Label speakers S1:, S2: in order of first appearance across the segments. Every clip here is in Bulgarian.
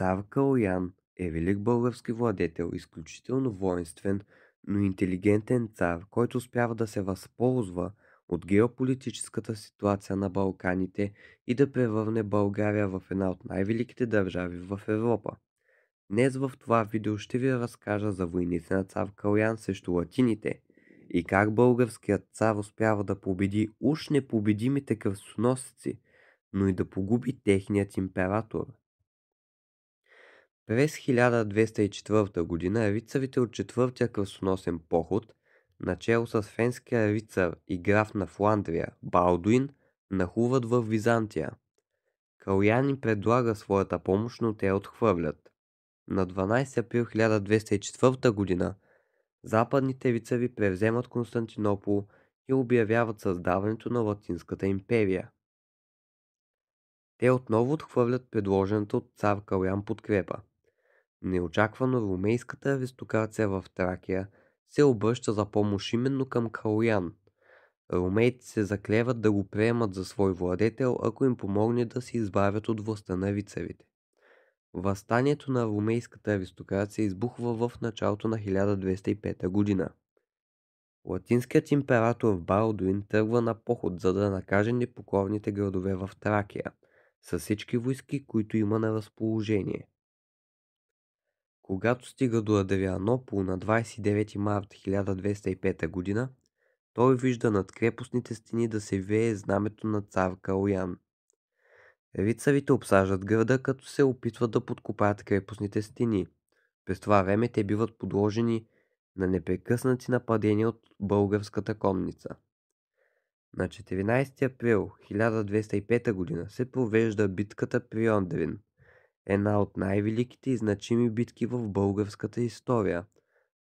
S1: Цар Калоян е велик български владетел, изключително воинствен, но интелигентен цар, който успява да се възползва от геополитическата ситуация на Балканите и да превърне България в една от най-великите държави в Европа. Днес в това видео ще ви разкажа за войните на цар Калоян срещу латините и как българският цар успява да победи уж непобедимите кръстоносци, но и да погуби техният император. През 1204 година рицарите от четвъртия кръстоносен поход, начело с френския рицар и граф на Фландрия Балдуин, нахлуват в Византия. Калоян им предлага своята помощ, но те я отхвърлят. На 12 април 1204 година западните рицари превземат Константинопол и обявяват създаването на Латинската империя. Те отново отхвърлят предложената от цар Калоян подкрепа. Неочаквано ромейската аристокрация в Тракия се обръща за помощ именно към Калоян. Ромейците се заклеват да го приемат за свой владетел, ако им помогне да се избавят от властта на рицарите. Въстанието на ромейската аристокрация избухва в началото на 1205 година. Латинският император Балдуин тръгва на поход, за да накаже непокорните градове в Тракия, с всички войски, които има на разположение. Когато стига до Адрианопол на 29 март 1205 година, той вижда над крепостните стени да се вее знамето на цар Калоян. Рицарите обсаждат града, като се опитват да подкопаят крепостните стени. През това време те биват подложени на непрекъснати нападения от българската конница. На 14 април 1205 година се провежда битката при Ондрин, една от най-великите и значими битки в българската история,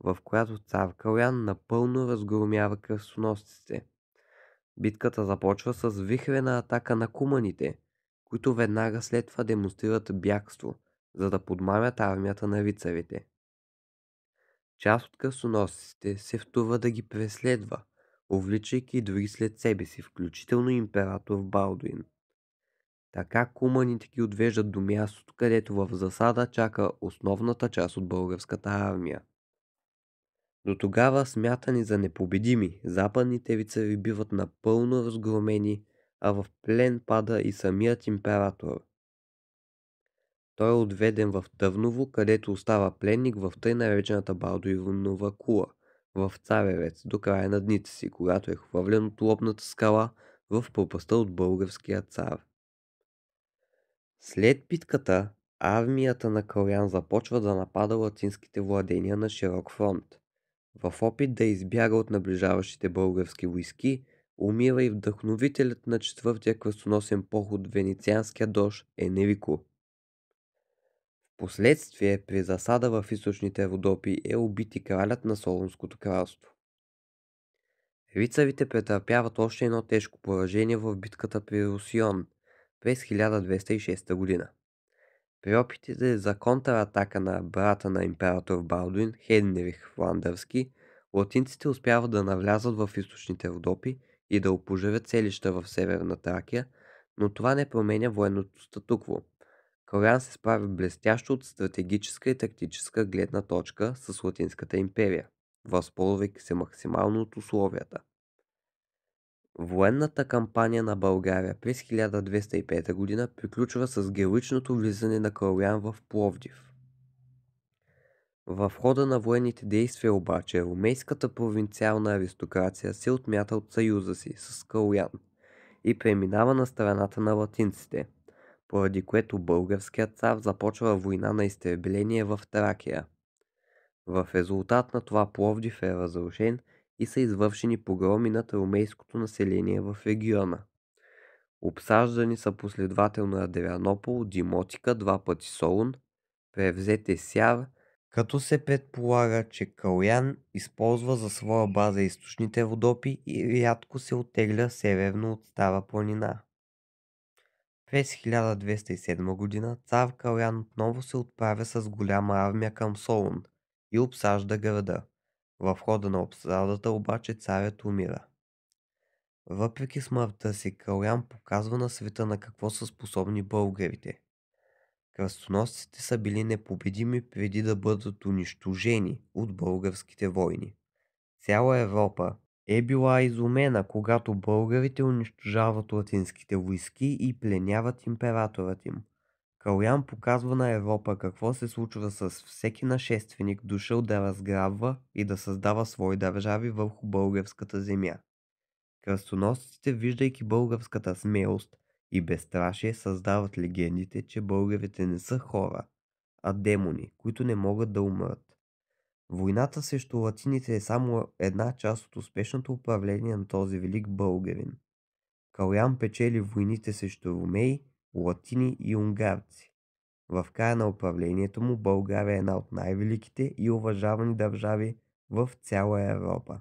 S1: в която цар Калоян напълно разгромява кръстоносците. Битката започва с вихрена атака на куманите, които веднага след това демонстрират бягство, за да подмамят армията на рицарите. Част от кръстоносците се втурва да ги преследва, увличайки дори след себе си, включително император Балдуин. Така куманите ги отвеждат до мястото, където в засада чака основната част от българската армия. До тогава, смятани за непобедими, западните рицари биват напълно разгромени, а в плен пада и самият император. Той е отведен в Търново, където остава пленник в тъй наречената Балдуинова кула, в Царевец, до края на дните си, когато е хвърлен от лобната скала в пропастта от българския цар. След битката, армията на Калоян започва да напада латинските владения на широк фронт. В опит да избяга от наближаващите български войски, умира и вдъхновителят на четвъртия кръстоносен поход венецианския дож Енрико. Впоследствие при засада в източните Родопи е убит и кралят на Солунското кралство. Рицарите претърпяват още едно тежко поражение в битката при Русион през 1206 година. При опитите за контратака на брата на император Балдуин, Хенрих Фландърски, латинците успяват да навлязат в източните Родопи и да опожарят селища в северна Тракия, но това не променя военното статукво. Калоян се справи блестящо от стратегическа и тактическа гледна точка с Латинската империя, възползвайки се максимално от условията. Военната кампания на България през 1205 година приключва с героичното влизане на Калоян в Пловдив. В хода на военните действия обаче ромейската провинциална аристокрация се отмята от съюза си с Калоян и преминава на страната на латинците, поради което българският цар започва война на изтребление в Тракия. В резултат на това Пловдив е разрушен и са извършени погроми над ромейското население в региона. Обсаждани са последователно Адрианопол, Димотика, два пъти Солун, превзете Сяр, като се предполага, че Калоян използва за своя база източните Родопи и рядко се оттегля северно от Стара планина. През 1207 година цар Калоян отново се отправя с голяма армия към Солун и обсажда града. В хода на обсадата обаче царят умира. Въпреки смъртта си, Калоян показва на света на какво са способни българите. Кръстоносците са били непобедими преди да бъдат унищожени от българските войни. Цяла Европа е била изумена, когато българите унищожават латинските войски и пленяват императорът им. Калоян показва на Европа какво се случва с всеки нашественик, дошъл да разграбва и да създава свои държави върху българската земя. Кръстоносците, виждайки българската смелост и безстрашие, създават легендите, че българите не са хора, а демони, които не могат да умрат. Войната срещу латините е само една част от успешното управление на този велик българин. Калоян печели войните срещу ромеи, латини и унгарци. В края на управлението му България е една от най-великите и уважавани държави в цяла Европа.